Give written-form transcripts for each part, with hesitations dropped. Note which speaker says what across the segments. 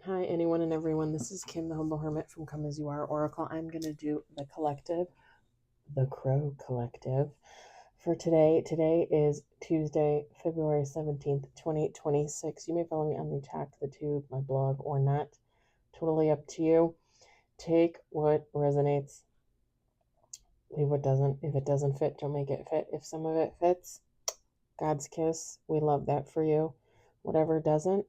Speaker 1: Hi, anyone and everyone. This is Kim, the Humble Hermit from Come As You Are Oracle. I'm going to do the collective, the Crow Collective, for today. Today is Tuesday, February 17th, 2026. You may follow me on the Talk the Tube, my blog, or not. Totally up to you. Take what resonates, leave what doesn't. If it doesn't fit, don't make it fit. If some of it fits, God's kiss. We love that for you. Whatever doesn't,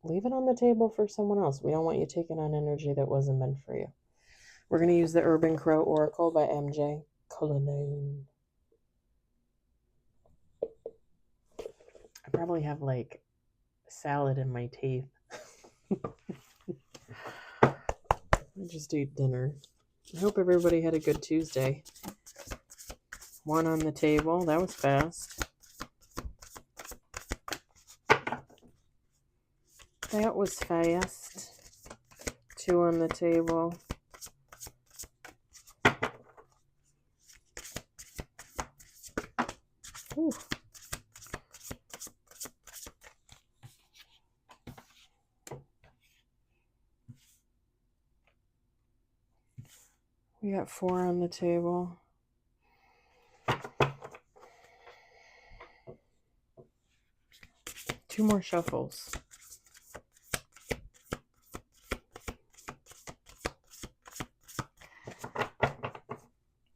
Speaker 1: leave it on the table for someone else. We don't want you taking on energy that wasn't meant for you. We're going to use the Urban Crow Oracle by MJ Cullinane. I probably have like salad in my teeth. I just ate dinner. I hope everybody had a good Tuesday. One on the table. That was fast. That was fast. Two on the table. Ooh. We got four on the table. Two more shuffles.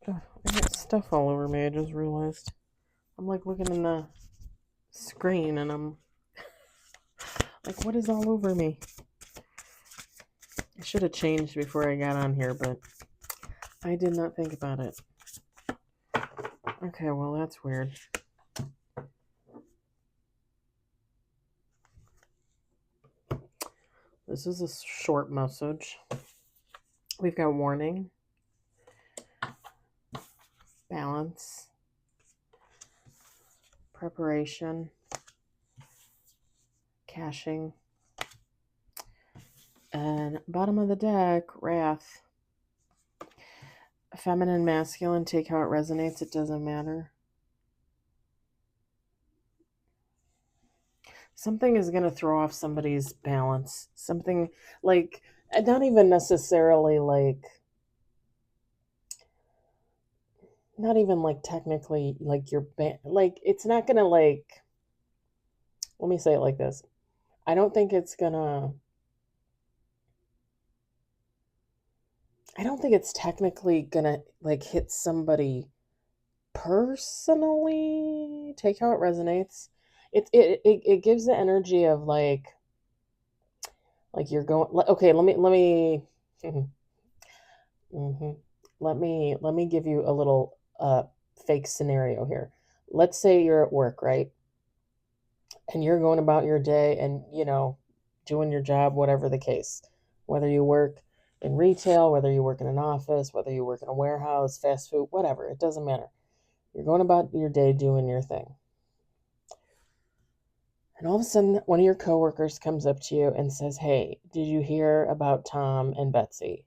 Speaker 1: Oh, I got stuff all over me, I just realized. I'm like looking in the screen and I'm like, what is all over me? I should have changed before I got on here, but I did not think about it. Okay, well, that's weird. This is a short message. We've got warning, balance, preparation, caching, and bottom of the deck, wrath. Feminine, masculine, take how it resonates, it doesn't matter. Something is going to throw off somebody's balance. Something like, not even necessarily like, not even like technically like your like it's not going to like, let me say it like this. I don't think it's technically gonna like hit somebody personally. Take how it resonates. It gives the energy of like you're going, okay, let me mm-hmm. let me give you a little fake scenario here. Let's say you're at work, right? And you're going about your day and doing your job, whatever the case, whether you work in retail, whether you work in an office, whether you work in a warehouse, fast food, whatever, it doesn't matter. You're going about your day doing your thing. And all of a sudden, one of your coworkers comes up to you and says, "Hey, did you hear about Tom and Betsy?"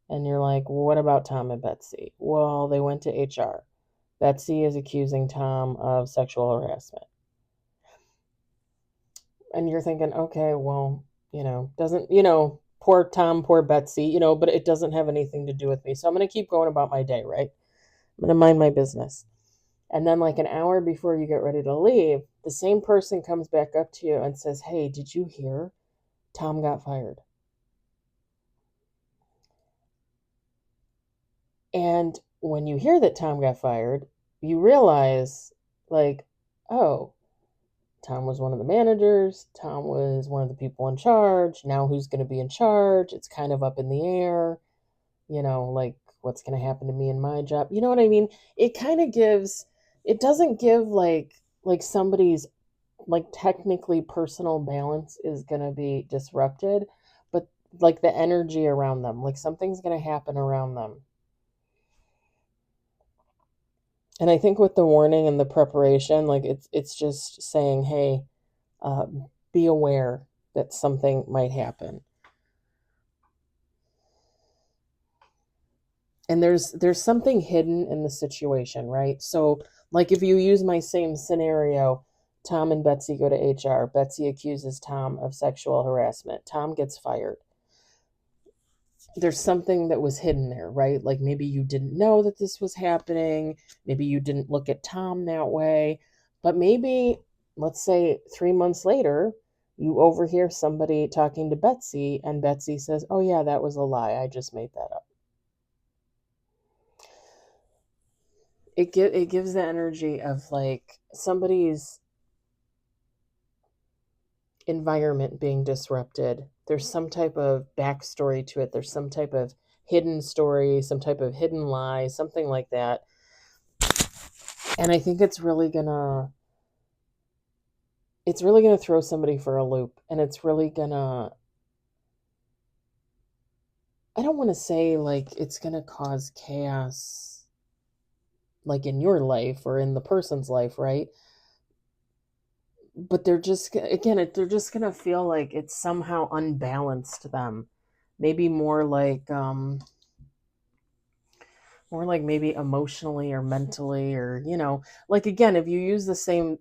Speaker 1: And you're like, "What about Tom and Betsy?" "Well, they went to HR. Betsy is accusing Tom of sexual harassment." And you're thinking, okay, well, doesn't, poor Tom, poor Betsy, but it doesn't have anything to do with me. So I'm going to keep going about my day, right? I'm going to mind my business. And then like an hour before you get ready to leave, the same person comes back up to you and says, "Hey, did you hear Tom got fired?" And when you hear that Tom got fired, you realize like, oh, Tom was one of the managers. Tom was one of the people in charge. Now who's going to be in charge? It's kind of up in the air, like what's going to happen to me in my job. You know what I mean? It kind of gives, it doesn't give like somebody's like technically personal balance is going to be disrupted, but like the energy around them, like something's going to happen around them. And I think with the warning and the preparation, like it's just saying, hey, be aware that something might happen. And there's something hidden in the situation, right? So like if you use my same scenario, Tom and Betsy go to HR. Betsy accuses Tom of sexual harassment. Tom gets fired. There's something that was hidden there, right? Like maybe you didn't know that this was happening. Maybe you didn't look at Tom that way. But maybe, let's say 3 months later, you overhear somebody talking to Betsy, and Betsy says, "Oh, yeah, that was a lie. I just made that up." It gives the energy of like somebody's environment being disrupted. There's some type of backstory to it. There's some type of hidden story, some type of hidden lie, something like that. And I think it's really gonna throw somebody for a loop, and it's really gonna, I don't want to say like it's gonna cause chaos like in your life or in the person's life, right? But they're just again, they're just gonna feel like it's somehow unbalanced them. Maybe more like maybe emotionally or mentally, or like again, if you use the same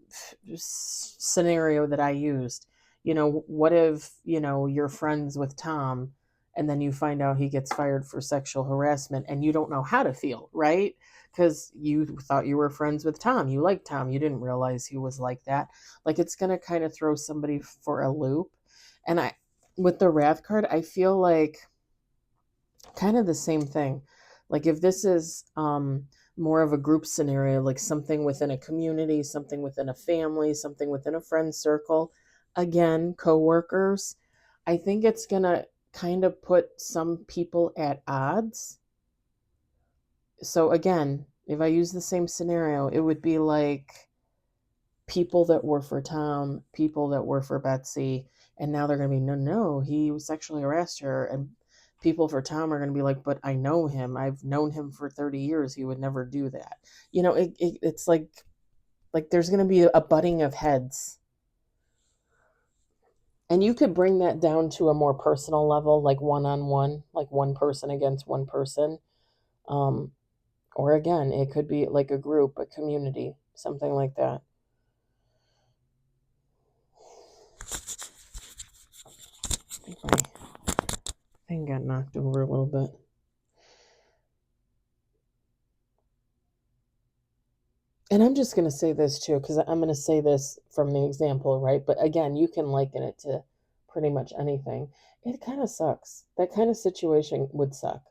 Speaker 1: scenario that I used, what if you're friends with Tom, and then you find out he gets fired for sexual harassment, and you don't know how to feel, right? Because you thought you were friends with Tom, you liked Tom, you didn't realize he was like that. Like it's going to kind of throw somebody for a loop. And I with the Wrath card, I feel like kind of the same thing. Like if this is more of a group scenario, like something within a community, something within a family, something within a friend circle, again, coworkers, I think it's gonna kind of put some people at odds. So again, if I use the same scenario, it would be like people that were for Tom, people that were for Betsy, and now they're going to be, no, he sexually harassed her. And people for Tom are going to be like, but I know him. I've known him for 30 years. He would never do that. It's like there's going to be a butting of heads. And you could bring that down to a more personal level, like one-on-one, like one person against one person. Um, or again, it could be like a group, a community, something like that. I think my thing got knocked over a little bit. And I'm just going to say this too, because I'm going to say this from the example, right? But again, you can liken it to pretty much anything. It kind of sucks. That kind of situation would suck.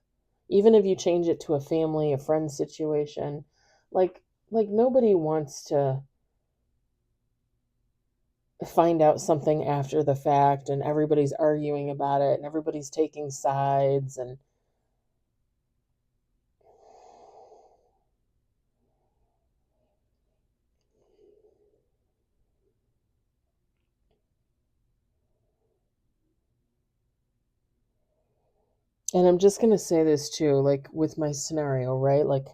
Speaker 1: Even if you change it to a family, a friend situation, like nobody wants to find out something after the fact, and everybody's arguing about it, and everybody's taking sides, and I'm just going to say this too, like with my scenario, right? Like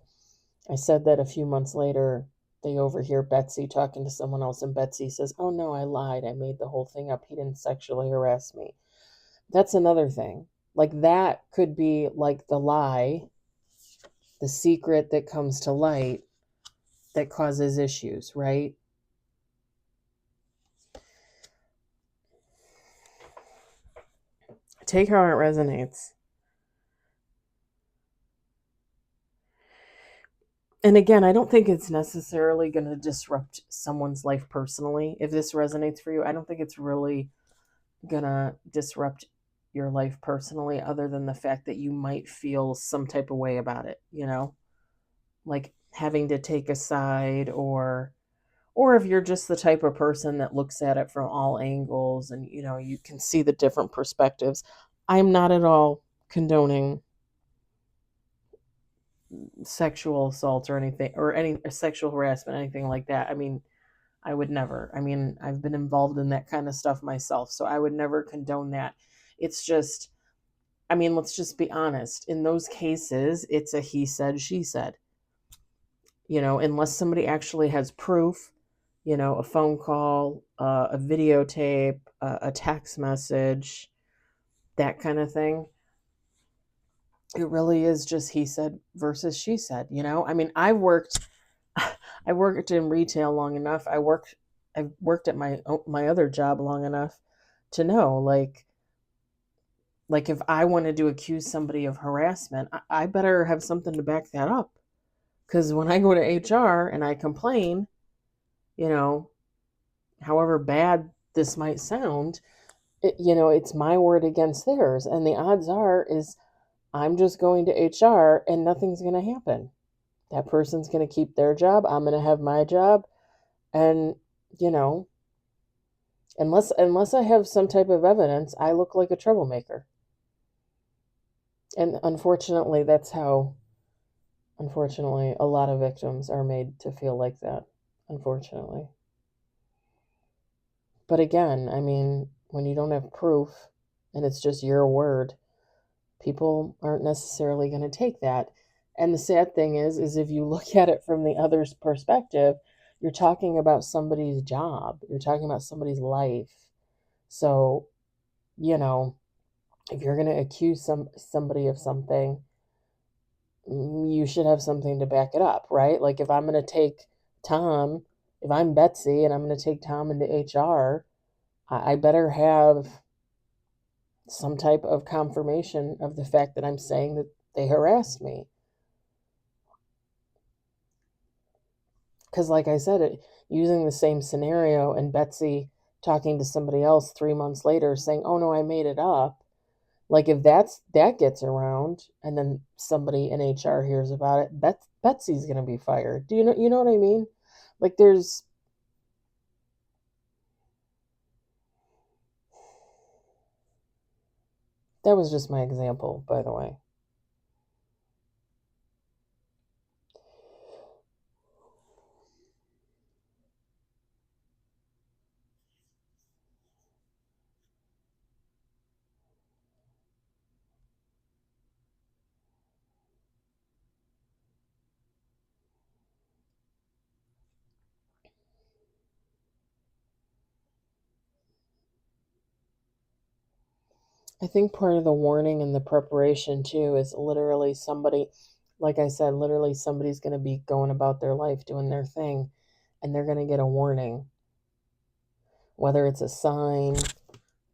Speaker 1: I said that a few months later, they overhear Betsy talking to someone else, and Betsy says, "Oh no, I lied. I made the whole thing up. He didn't sexually harass me." That's another thing. Like that could be like the lie, the secret that comes to light that causes issues, right? Take how it resonates. And again, I don't think it's necessarily going to disrupt someone's life personally. If this resonates for you, I don't think it's really gonna disrupt your life personally, other than the fact that you might feel some type of way about it, like having to take a side, or if you're just the type of person that looks at it from all angles, and you can see the different perspectives. I'm not at all condoning sexual assault or anything, or any sexual harassment, anything like that. I mean, I would never. I mean, I've been involved in that kind of stuff myself, so I would never condone that. It's just, I mean, let's just be honest. In those cases, it's a he said, she said. Unless somebody actually has proof, a phone call, a videotape, a text message, that kind of thing. It really is just he said versus she said. I mean, I worked in retail long enough. I worked I've worked at my other job long enough to know, like if I wanted to accuse somebody of harassment, I better have something to back that up. Because when I go to HR and I complain, you know, however bad this might sound, it's my word against theirs. And the odds are is I'm just going to HR and nothing's going to happen. That person's going to keep their job. I'm going to have my job. And, you know, unless I have some type of evidence, I look like a troublemaker. And unfortunately, unfortunately, a lot of victims are made to feel like that, unfortunately. But again, I mean, when you don't have proof and it's just your word, people aren't necessarily going to take that. And the sad thing is if you look at it from the other's perspective, you're talking about somebody's job, you're talking about somebody's life. So, you know, if you're going to accuse somebody of something, you should have something to back it up, right? Like if I'm going to take Tom, if I'm Betsy and I'm going to take Tom into HR, I better have some type of confirmation of the fact that I'm saying that they harassed me. Because, like I said, using the same scenario and Betsy talking to somebody else 3 months later saying, "Oh no, I made it up." Like if that gets around, and then somebody in HR hears about it, Betsy's gonna be fired. Do you know what I mean? Like that was just my example, by the way. I think part of the warning and the preparation too is literally somebody, like I said, literally somebody's going to be going about their life doing their thing, and they're going to get a warning, whether it's a sign,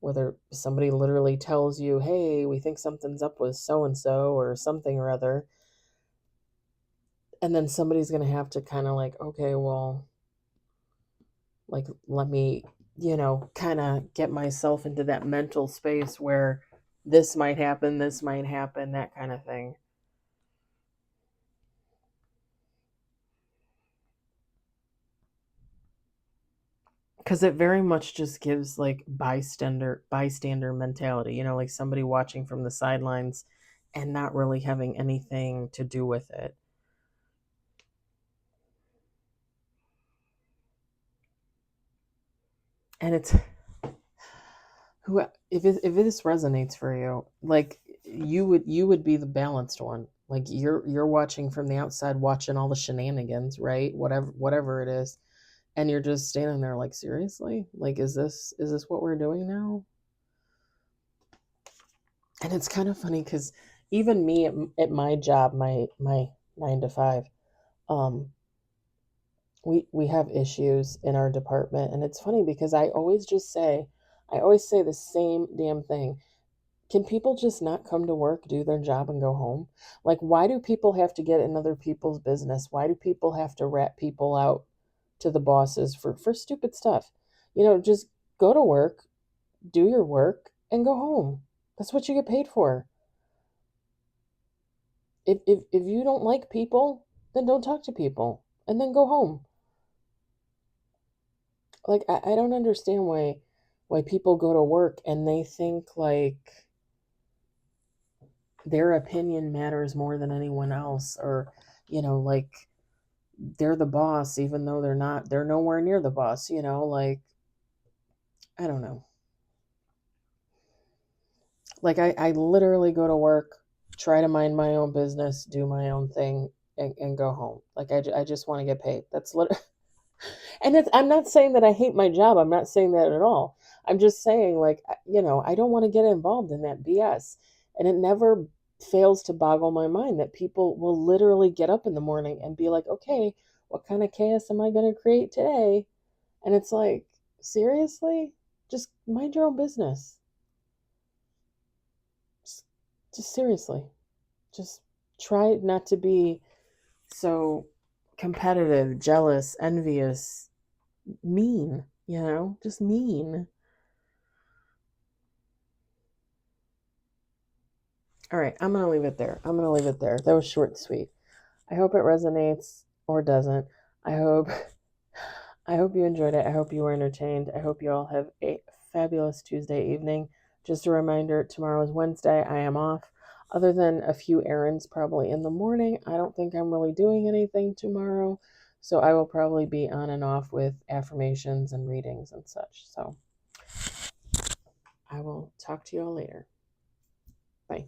Speaker 1: whether somebody literally tells you, "Hey, we think something's up with so and so," or something or other. And then somebody's going to have to kind of like, okay, well, like, let me, kind of get myself into that mental space where this might happen, that kind of thing. Because it very much just gives like bystander mentality, like somebody watching from the sidelines and not really having anything to do with it. And it's who if this resonates for you, like you would be the balanced one. Like you're watching from the outside, watching all the shenanigans, right? Whatever it is, and you're just standing there like, seriously, like is this what we're doing now? And it's kind of funny because even me at my job, my 9 to 5, um, we have issues in our department, and it's funny because I always say the same damn thing. Can people just not come to work, do their job, and go home? Like, why do people have to get in other people's business? Why do people have to rat people out to the bosses for stupid stuff? Just go to work, do your work, and go home. That's what you get paid for. If you don't like people, then don't talk to people and then go home. Like I don't understand why people go to work and they think like their opinion matters more than anyone else, or like they're the boss even though they're nowhere near the boss, like I don't know. Like I literally go to work, try to mind my own business, do my own thing, and go home. Like I just want to get paid. That's literally. And I'm not saying that I hate my job. I'm not saying that at all. I'm just saying, like, I don't want to get involved in that BS. And it never fails to boggle my mind that people will literally get up in the morning and be like, okay, what kind of chaos am I going to create today? And it's like, seriously? Just mind your own business. Just seriously. Just try not to be so competitive, jealous, envious, mean, just mean. All right, I'm going to leave it there. That was short and sweet. I hope it resonates or doesn't. I hope I hope you enjoyed it. I hope you were entertained. I hope you all have a fabulous Tuesday evening. Just a reminder, tomorrow is Wednesday. I am off. Other than a few errands probably in the morning, I don't think I'm really doing anything tomorrow. So I will probably be on and off with affirmations and readings and such. So I will talk to you all later. Bye.